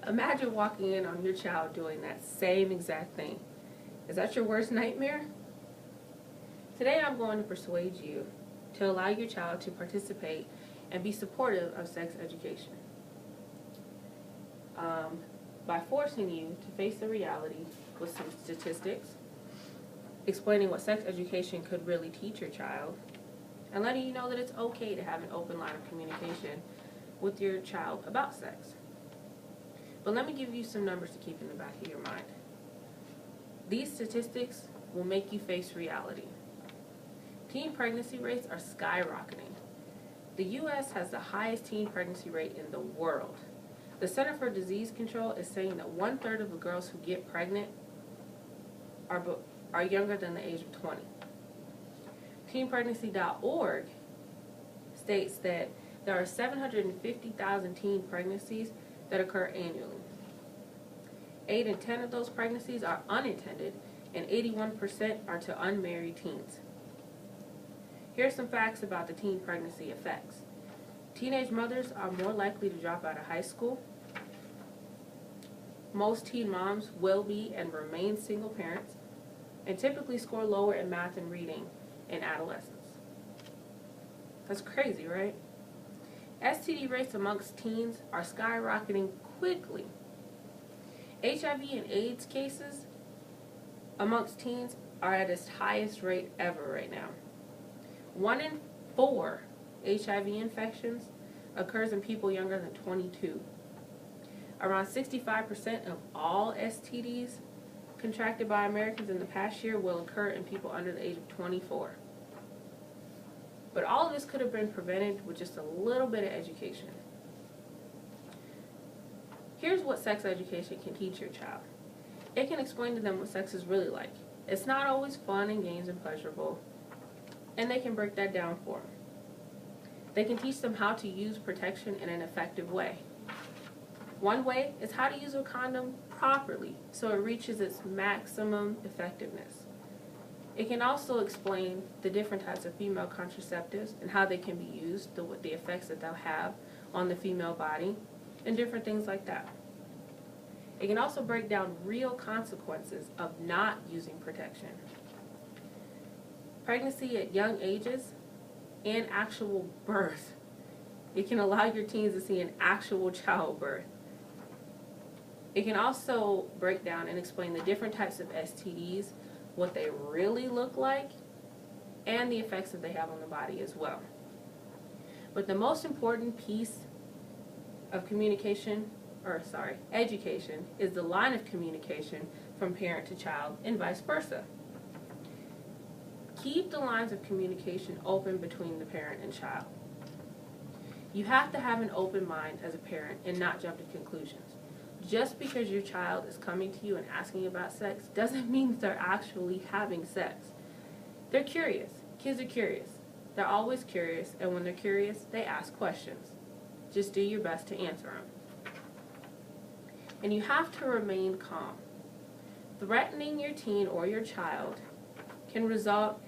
Imagine walking in on your child doing that same exact thing. Is that your worst nightmare? Today I'm going to persuade you to allow your child to participate and be supportive of sex education. By forcing you to face the reality with some statistics, explaining what sex education could really teach your child, and letting you know that it's okay to have an open line of communication with your child about sex. But let me give you some numbers to keep in the back of your mind. These statistics will make you face reality. Teen pregnancy rates are skyrocketing. The U.S. has the highest teen pregnancy rate in the world. The Center for Disease Control is saying that 1/3 of the girls who get pregnant are younger than the age of 20. TeenPregnancy.org states that there are 750,000 teen pregnancies that occur annually. 8 in 10 of those pregnancies are unintended, and 81% are to unmarried teens. Here are some facts about the teen pregnancy effects. Teenage mothers are more likely to drop out of high school. Most teen moms will be and remain single parents, and typically score lower in math and reading in adolescence. That's crazy, right? STD rates amongst teens are skyrocketing quickly. HIV and AIDS cases amongst teens are at its highest rate ever right now. 1 in 4 HIV infections occurs in people younger than 22. Around 65% of all STDs contracted by Americans in the past year will occur in people under the age of 24. But all of this could have been prevented with just a little bit of education. Here's what sex education can teach your child. It can explain to them what sex is really like. It's not always fun and games and pleasurable, and they can break that down for them. They can teach them how to use protection in an effective way. One way is how to use a condom properly so it reaches its maximum effectiveness. It can also explain the different types of female contraceptives and how they can be used, the effects that they'll have on the female body, and different things like that. It can also break down real consequences of not using protection. Pregnancy at young ages and actual birth. It can allow your teens to see an actual childbirth. It can also break down and explain the different types of STDs, what they really look like, and the effects that they have on the body as well. But the most important piece of education is the line of communication from parent to child and vice versa. Keep the lines of communication open between the parent and child. You have to have an open mind as a parent and not jump to conclusions. Just because your child is coming to you and asking about sex doesn't mean that they're actually having sex. They're curious. Kids are curious. They're always curious, and when they're curious, they ask questions. Just do your best to answer them. And you have to remain calm. Threatening your teen or your child can result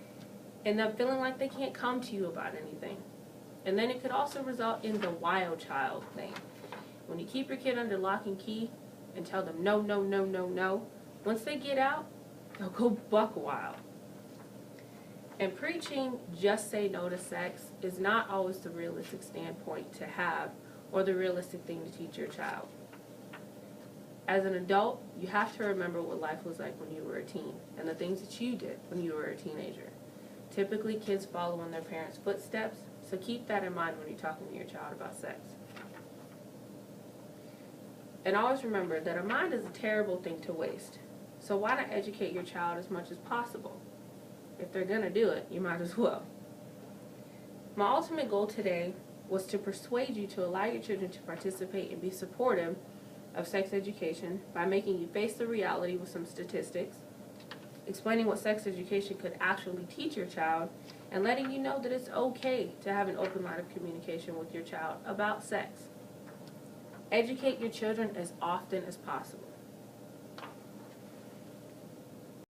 in them feeling like they can't come to you about anything. And then it could also result in the wild child thing. When you keep your kid under lock and key and tell them no, no, no, no, no, once they get out, they'll go buck wild. And preaching just say no to sex is not always the realistic standpoint to have or the realistic thing to teach your child. As an adult, you have to remember what life was like when you were a teen and the things that you did when you were a teenager. Typically, kids follow in their parents' footsteps, so keep that in mind when you're talking to your child about sex. And always remember that a mind is a terrible thing to waste. So why not educate your child as much as possible? If they're going to do it, you might as well. My ultimate goal today was to persuade you to allow your children to participate and be supportive of sex education by making you face the reality with some statistics, explaining what sex education could actually teach your child, and letting you know that it's okay to have an open line of communication with your child about sex. Educate your children as often as possible.